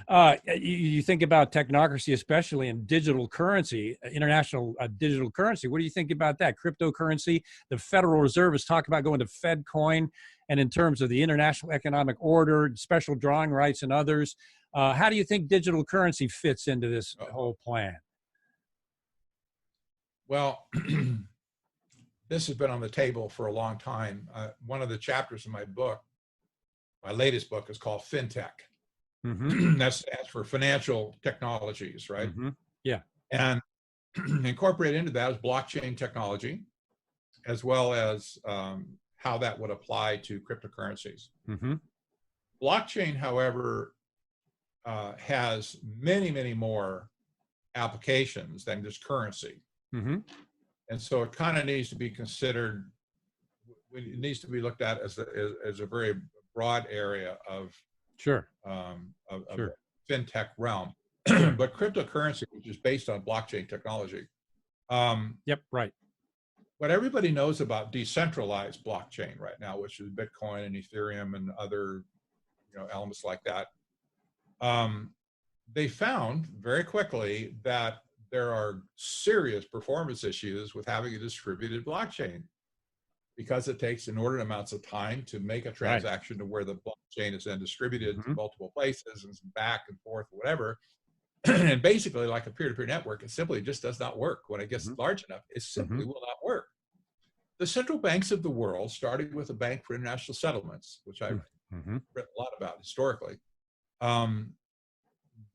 You think about technocracy, especially in digital currency, international digital currency. What do you think about that? Cryptocurrency, the Federal Reserve has talked about going to Fed coin, and in terms of the international economic order, special drawing rights and others. How do you think digital currency fits into this whole plan? Well, this has been on the table for a long time. One of the chapters in my book, my latest book, is called FinTech. Mm-hmm. That stands for financial technologies, right? Mm-hmm. Yeah. And incorporated into that is blockchain technology, as well as how that would apply to cryptocurrencies. Mm-hmm. Blockchain, however, has many, many more applications than just currency. Mm-hmm. And so it kind of needs to be considered, it needs to be looked at as a very broad area of Sure. Of Sure. the fintech realm. But cryptocurrency, which is based on blockchain technology. Yep, right. What everybody knows about decentralized blockchain right now, which is Bitcoin and Ethereum and other elements like that, they found very quickly that there are serious performance issues with having a distributed blockchain, because it takes inordinate amounts of time to make a transaction to where the blockchain is then distributed to multiple places and back and forth, whatever. And basically, like a peer-to-peer network, it simply just does not work. When it gets large enough, it simply will not work. The central banks of the world, starting with the Bank for International Settlements, which I've written a lot about historically,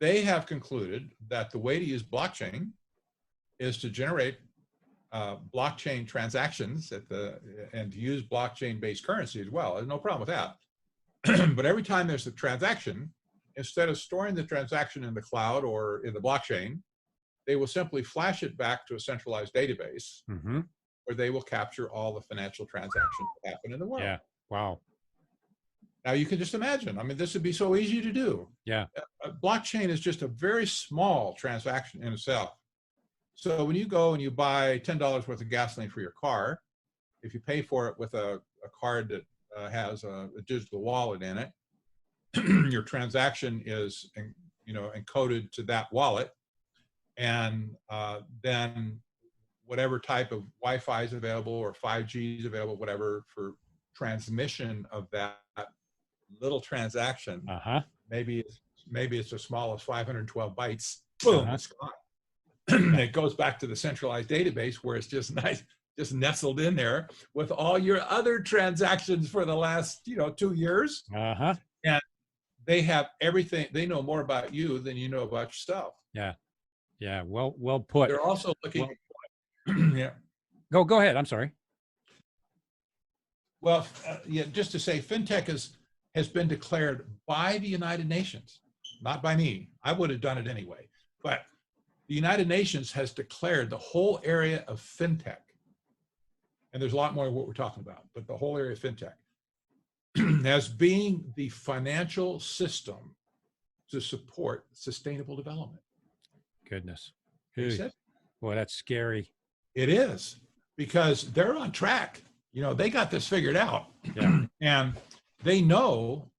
they have concluded that the way to use blockchain is to generate blockchain transactions and to use blockchain-based currency as well. There's no problem with that. But every time there's a transaction, instead of storing the transaction in the cloud or in the blockchain, they will simply flash it back to a centralized database where they will capture all the financial transactions that happen in the world. Yeah. Wow. Now you can just imagine. I mean, this would be so easy to do. Yeah. Blockchain is just a very small transaction in itself. So when you go and you buy $10 worth of gasoline for your car, if you pay for it with a card that has a digital wallet in it, your transaction is encoded to that wallet, and then whatever type of Wi-Fi is available or 5G is available, whatever, for transmission of that little transaction, maybe it's as small as 512 bytes. Boom, it's gone. It goes back to the centralized database where it's just nice, just nestled in there with all your other transactions for the last 2 years. And they have everything. They know more about you than you know about yourself. Yeah. Yeah. Well put. They're also looking. Yeah. Go ahead. I'm sorry. Well, just to say, fintech has been declared by the United Nations, not by me. I would have done it anyway, but the United Nations has declared the whole area of fintech, and there's a lot more of what we're talking about, but the whole area of fintech as being the financial system to support sustainable development. Goodness. Boy, that's scary. It is, because they're on track. They got this figured out. Yeah. And they know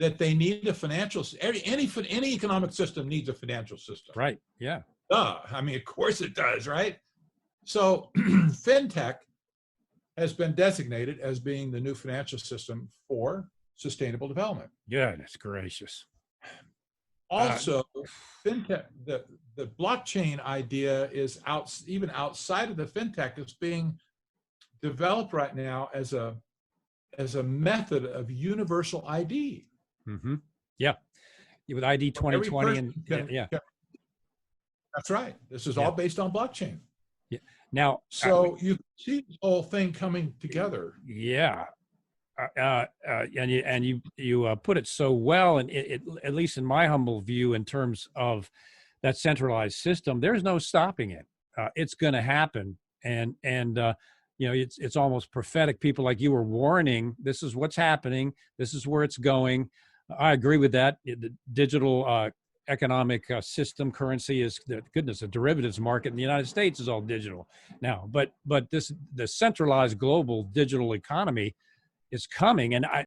that they need a financial, any economic system needs a financial system. Right. Yeah. I mean, of course it does, right? So fintech has been designated as being the new financial system for sustainable development. Goodness gracious. Also, fintech, the blockchain idea is even outside of the fintech. It's being developed right now as a method of universal ID. Yeah, with ID 2020 yeah. That's right. This is all based on blockchain. Yeah. Now, so you see the whole thing coming together. Yeah. And you put it so well, and it, at least in my humble view, in terms of that centralized system, there's no stopping it. It's going to happen, and it's almost prophetic. People like you were warning, this is what's happening. This is where it's going. I agree with that. The digital economic system, currency is, goodness, a derivatives market in the United States is all digital now. But the centralized global digital economy is coming. And